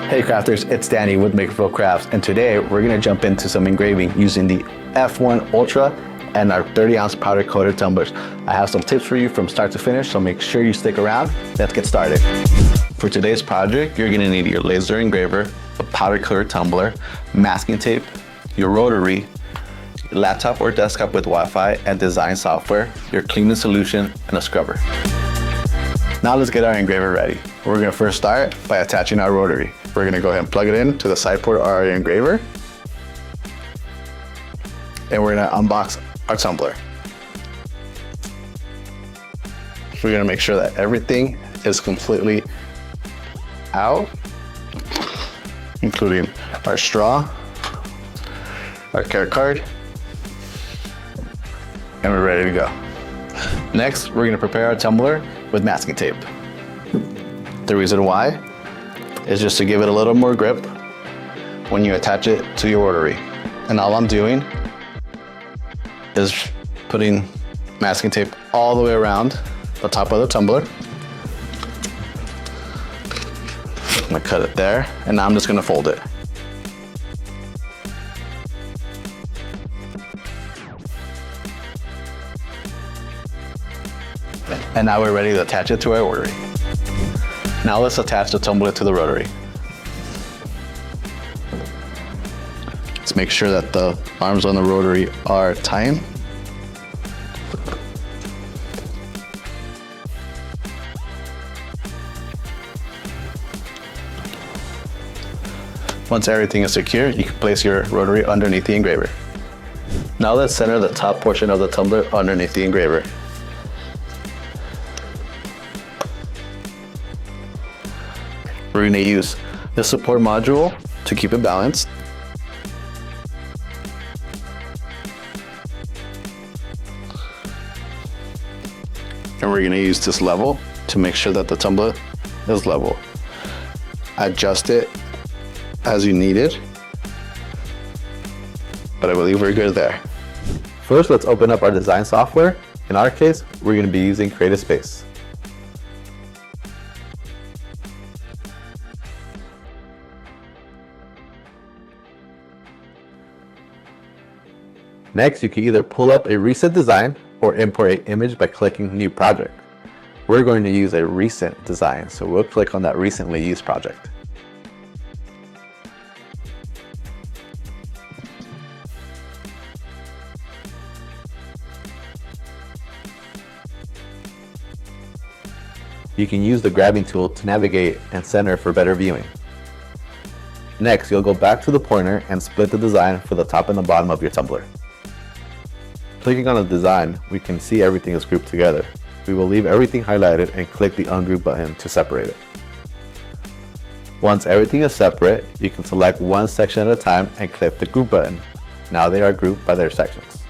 Hey crafters, it's Danny with MakerFlo Crafts, and today we're going to jump into some engraving using the F1 Ultra and our 30-ounce powder coated tumblers. I have some tips for you from start to finish, so make sure you stick around. Let's get started. For today's project, you're going to need your laser engraver, a powder coated tumbler, masking tape, your rotary, your laptop or desktop with Wi-Fi and design software, your cleaning solution, and a scrubber. Now let's get our engraver ready. We're going to first start by attaching our rotary. We're going to go ahead and plug it in to the side port of our engraver. And we're going to unbox our tumbler. We're going to make sure that everything is completely out, including our straw, our care card, and we're ready to go. Next, we're going to prepare our tumbler with masking tape. The reason why is just to give it a little more grip when you attach it to your rotary. And all I'm doing is putting masking tape all the way around the top of the tumbler. I'm gonna cut it there, and now I'm just gonna fold it. And now we're ready to attach it to our rotary. Now let's attach the tumbler to the rotary. Let's make sure that the arms on the rotary are tight. Once everything is secure, you can place your rotary underneath the engraver. Now let's center the top portion of the tumbler underneath the engraver. We're going to use the support module to keep it balanced. And we're going to use this level to make sure that the tumbler is level. Adjust it as you need it, but I believe we're good there. First, let's open up our design software. In our case, we're going to be using Creative Space. Next, you can either pull up a recent design or import an image by clicking New Project. We're going to use a recent design, so we'll click on that recently used project. You can use the grabbing tool to navigate and center for better viewing. Next, you'll go back to the pointer and split the design for the top and the bottom of your tumbler. Clicking on the design, we can see everything is grouped together. We will leave everything highlighted and click the Ungroup button to separate it. Once everything is separate, you can select one section at a time and click the Group button. Now they are grouped by their sections.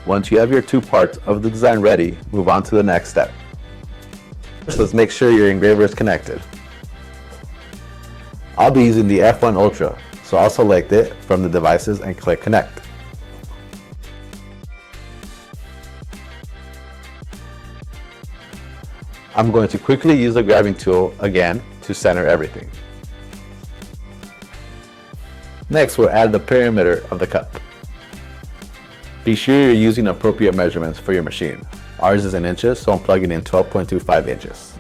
Once you have your two parts of the design ready, move on to the next step. First, let's make sure your engraver is connected. I'll be using the F1 Ultra, so I'll select it from the devices and click Connect. I'm going to quickly use the grabbing tool again to center everything. Next, we'll add the perimeter of the cup. Be sure you're using appropriate measurements for your machine. Ours is in inches, so I'm plugging in 12.25 inches.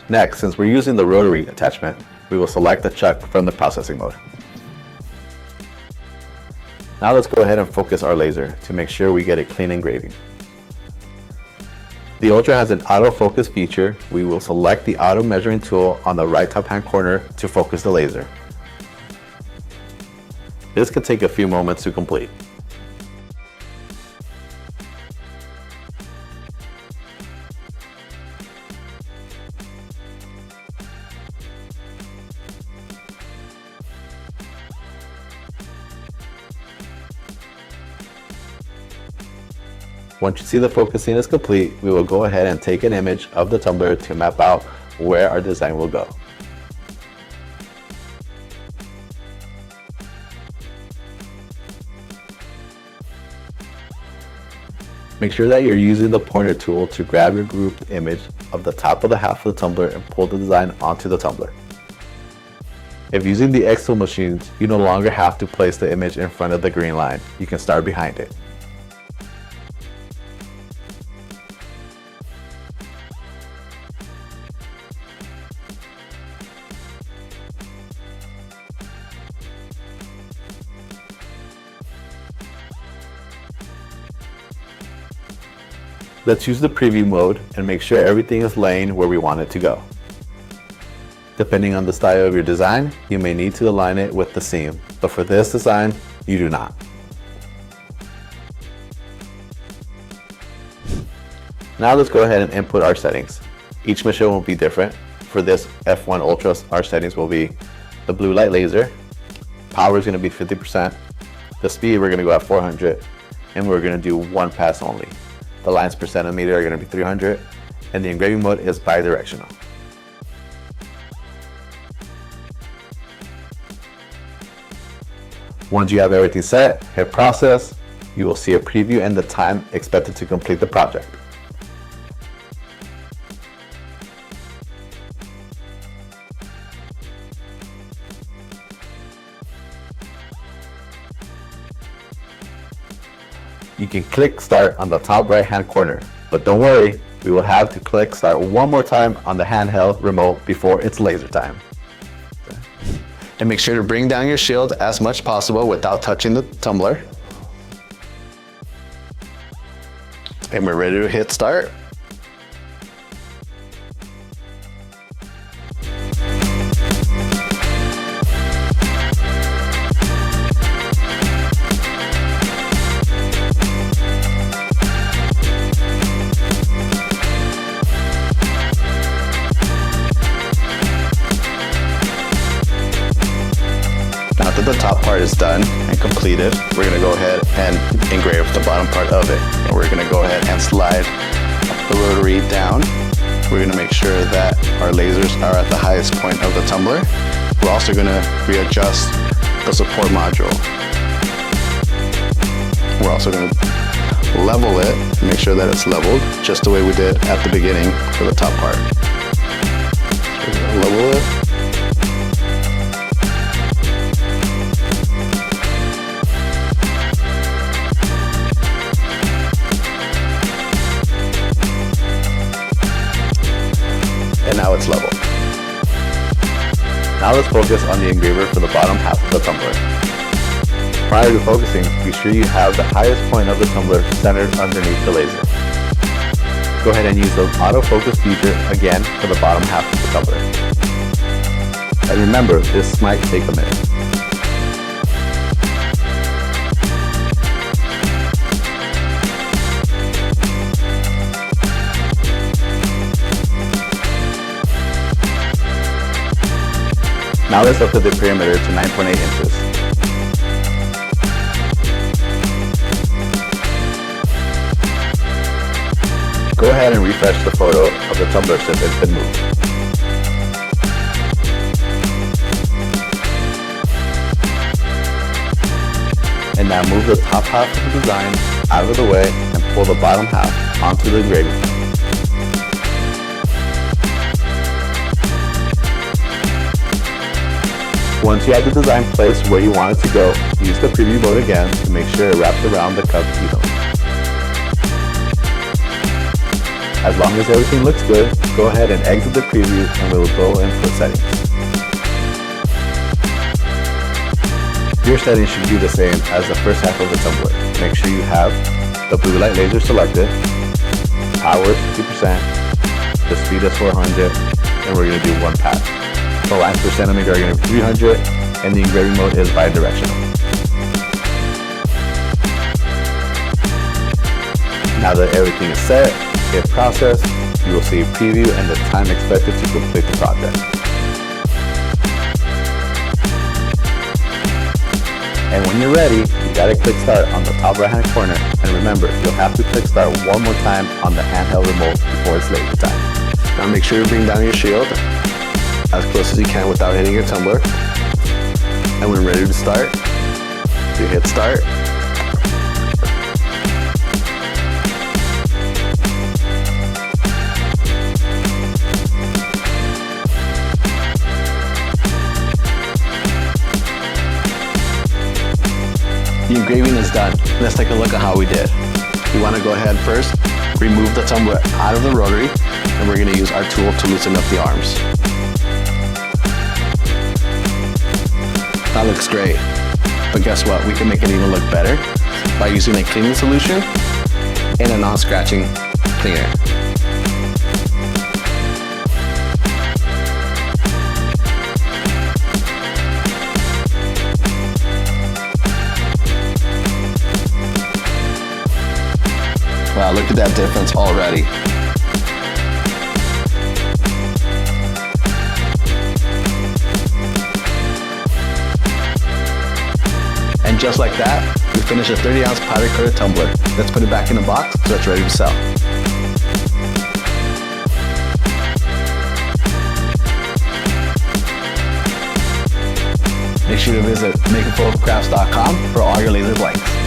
Next, since we're using the rotary attachment, we will select the chuck from the processing mode. Now let's go ahead and focus our laser to make sure we get a clean engraving. The Ultra has an autofocus feature. We will select the auto measuring tool on the right top hand corner to focus the laser. This can take a few moments to complete. Once you see the focusing is complete, we will go ahead and take an image of the tumbler to map out where our design will go. Make sure that you're using the pointer tool to grab your grouped image of the top of the half of the tumbler and pull the design onto the tumbler. If using the xTool machines, you no longer have to place the image in front of the green line. You can start behind it. Let's use the preview mode and make sure everything is laying where we want it to go. Depending on the style of your design, you may need to align it with the seam, but for this design, you do not. Now let's go ahead and input our settings. Each machine will be different. For this F1 Ultra, our settings will be the blue light laser, power is going to be 50%, the speed we're going to go at 400, and we're going to do one pass only. The lines per centimeter are going to be 300, and the engraving mode is bi-directional. Once you have everything set, hit process, you will see a preview and the time expected to complete the project. You can click start on the top right hand corner, but don't worry, we will have to click start one more time on the handheld remote before it's laser time. And make sure to bring down your shield as much possible without touching the tumbler. And we're ready to hit start. Now that the top part is done and completed, we're going to go ahead and engrave the bottom part of it. And we're going to go ahead and slide the rotary down. We're going to make sure that our lasers are at the highest point of the tumbler. We're also going to readjust the support module. We're also going to level it and make sure that it's leveled just the way we did at the beginning for the top part. So we're going to level it. And now it's level. Now let's focus on the engraver for the bottom half of the tumbler. Prior to focusing, be sure you have the highest point of the tumbler centered underneath the laser. Go ahead and use the autofocus feature again for the bottom half of the tumbler. And remember, this might take a minute. Now let's up the perimeter to 9.8 inches. Go ahead and refresh the photo of the tumbler since it's been moved. And now move the top half of the design out of the way and pull the bottom half onto the engraving frame. Once you have the design placed where you want it to go, use the preview mode again to make sure it wraps around the cup evenly. As long as everything looks good, go ahead and exit the preview and we'll go in for settings. Your settings should be the same as the first half of the tumbler. Make sure you have the blue light laser selected, power is 50%, the speed is 400, and we're going to do one pass. The lines per centimeter are going to be 300, and the engraving mode is bi-directional. Now that everything is set, hit process, you will see a preview and the time expected to complete the project. And when you're ready, you gotta click start on the top right hand corner. And remember, you'll have to click start one more time on the handheld remote before it's laser time. Now make sure you bring down your shield as close as you can without hitting your tumbler. And when ready to start, you hit start. The engraving is done. Let's take a look at how we did. We want to go ahead first, remove the tumbler out of the rotary, and we're going to use our tool to loosen up the arms. That looks great, but guess what? We can make it even look better by using a cleaning solution and a non-scratching cleaner. Wow, look at that difference already. And just like that, we finished a 30-ounce powder coated tumbler. Let's put it back in the box so it's ready to sell. Make sure to visit MakerFloCrafts.com for all your laser blanks.